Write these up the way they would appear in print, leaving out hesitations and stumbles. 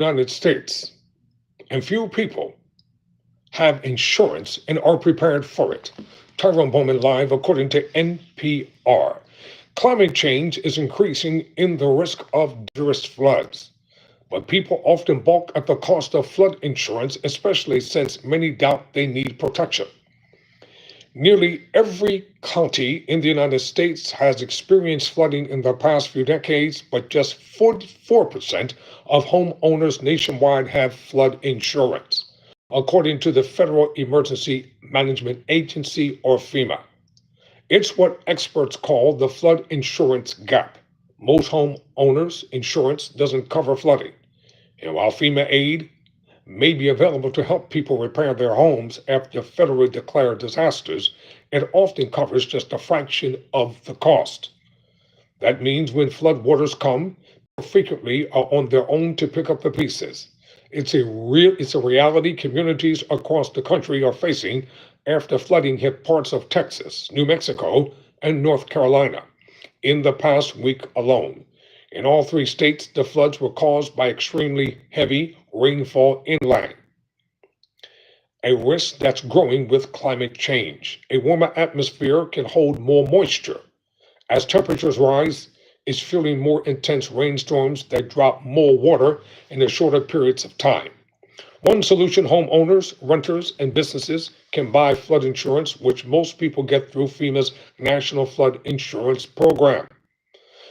United States, and few people have insurance and are prepared for it. Tyrone Bowman live, according to NPR. Climate change is increasing in the risk of dangerous floods, but people often balk at the cost of flood insurance, especially since many doubt they need protection. Nearly every county in the United States has experienced flooding in the past few decades, but just 44% of homeowners nationwide have flood insurance, according to the Federal Emergency Management Agency, or FEMA. It's what experts call the flood insurance gap. Most homeowners' insurance doesn't cover flooding. And while FEMA aid may be available to help people repair their homes after federally declared disasters, it often covers just a fraction of the cost. That means when floodwaters come, people frequently are on their own to pick up the pieces. It's a reality communities across the country are facing after flooding hit parts of Texas, New Mexico, and North Carolina in the past week alone. In all three states, the floods were caused by extremely heavy rainfall inland, a risk that's growing with climate change. A warmer atmosphere can hold more moisture. As temperatures rise, it's fueling more intense rainstorms that drop more water in shorter periods of time. One solution: homeowners, renters, and businesses can buy flood insurance, which most people get through FEMA's National Flood Insurance Program,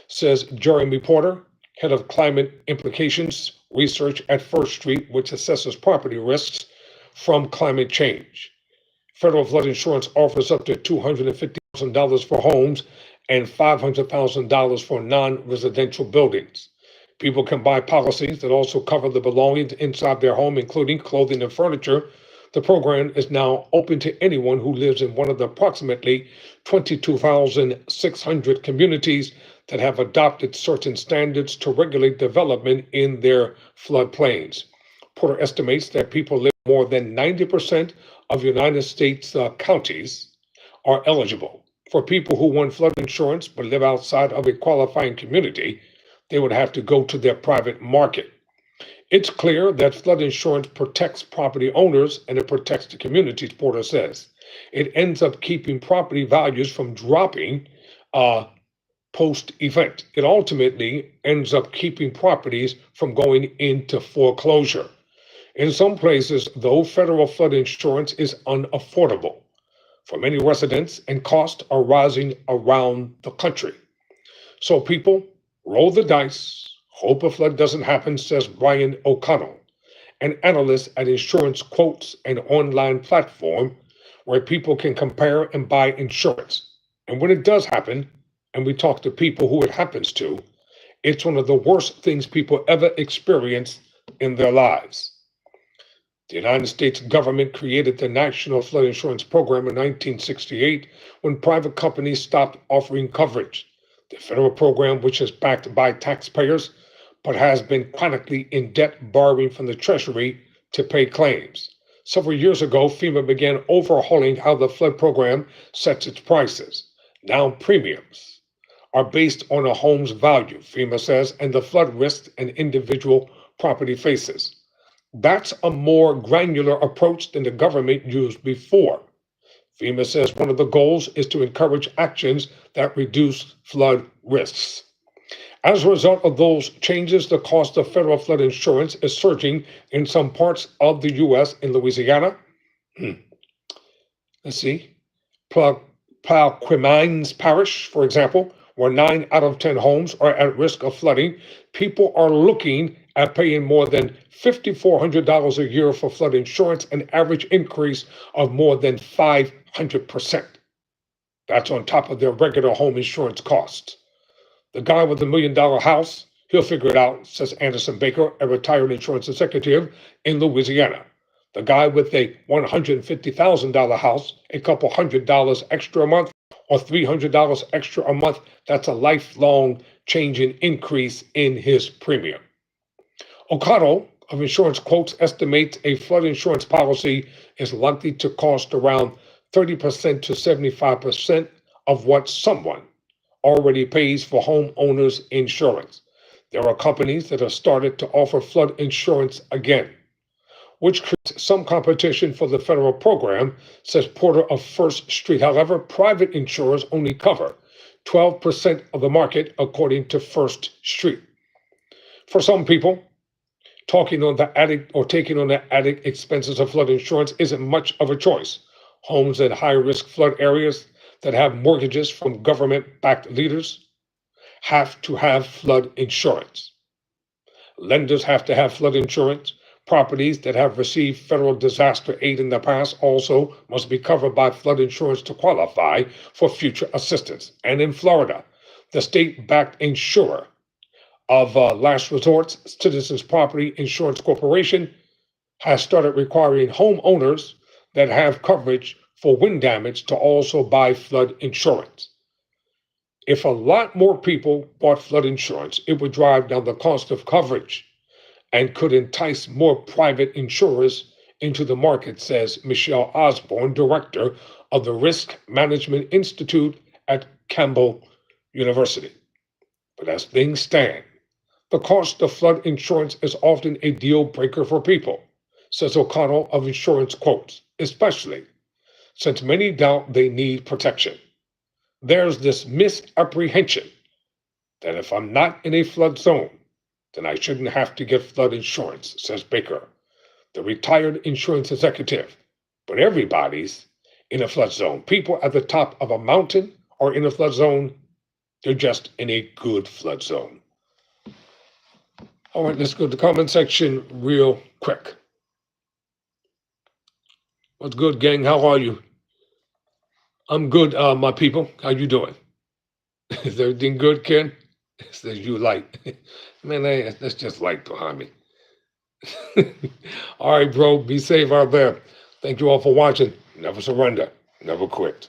says Jeremy Porter, head of climate implications research at First Street, which assesses property risks from climate change. Federal flood insurance offers up to $250,000 for homes and $500,000 for non-residential buildings. People can buy policies that also cover the belongings inside their home, including clothing and furniture. The program is now open to anyone who lives in one of the approximately 22,600 communities that have adopted certain standards to regulate development in their floodplains. Porter estimates that people live in more than 90% of United States counties are eligible. For people who want flood insurance but live outside of a qualifying community, they would have to go to their private market. It's clear that flood insurance protects property owners and it protects the communities, Porter says. It ends up keeping property values from dropping post-event. It ultimately ends up keeping properties from going into foreclosure. In some places, though, federal flood insurance is unaffordable for many residents, and costs are rising around the country. So people roll the dice, hope a flood doesn't happen, says Brian O'Connell, an analyst at Insurance Quotes, an online platform where people can compare and buy insurance. And when it does happen, and we talk to people who it happens to, it's one of the worst things people ever experience in their lives. The United States government created the National Flood Insurance Program in 1968 when private companies stopped offering coverage. The federal program, which is backed by taxpayers, but has been chronically in debt, borrowing from the Treasury to pay claims. Several years ago, FEMA began overhauling how the flood program sets its prices. Now premiums are based on a home's value, FEMA says, and the flood risks an individual property faces. That's a more granular approach than the government used before. FEMA says one of the goals is to encourage actions that reduce flood risks. As a result of those changes, the cost of federal flood insurance is surging in some parts of the U.S. In Louisiana. Let's see. Plaquemines Parish, for example, where 9 out of 10 homes are at risk of flooding, people are looking at paying more than $5,400 a year for flood insurance, an average increase of more than 500%. That's on top of their regular home insurance costs. The guy with the $1 million house, he'll figure it out, says Anderson Baker, a retired insurance executive in Louisiana. The guy with a $150,000 house, a couple $100 extra a month, or $300 extra a month, that's a lifelong changing increase in his premium. O'Connell of Insurance Quotes estimates a flood insurance policy is likely to cost around 30% to 75% of what someone already pays for homeowners insurance. There are companies that have started to offer flood insurance again, which creates some competition for the federal program, says Porter of First Street. However, private insurers only cover 12% of the market, according to First Street. For some people, taking on the added expenses of flood insurance isn't much of a choice. Homes in high risk flood areas that have mortgages from government backed leaders have to have flood insurance. Lenders have to have flood insurance. Properties that have received federal disaster aid in the past also must be covered by flood insurance to qualify for future assistance. And in Florida, the state backed insurer of Last Resort's Citizens Property Insurance Corporation has started requiring homeowners that have coverage for wind damage to also buy flood insurance. If a lot more people bought flood insurance, it would drive down the cost of coverage and could entice more private insurers into the market, says Michelle Osborne, director of the Risk Management Institute at Campbell University. But as things stand, the cost of flood insurance is often a deal breaker for people, says O'Connell of Insurance Quotes, especially since many doubt they need protection. There's this misapprehension that if I'm not in a flood zone, then I shouldn't have to get flood insurance, says Baker, the retired insurance executive. But everybody's in a flood zone. People at the top of a mountain are in a flood zone. They're just in a good flood zone. All right, let's go to the comment section real quick. What's good, gang? How are you? I'm good, my people. How you doing? Is everything good, Ken? Says you light. Man, that's just light behind me. All right, bro. Be safe out there. Thank you all for watching. Never surrender. Never quit.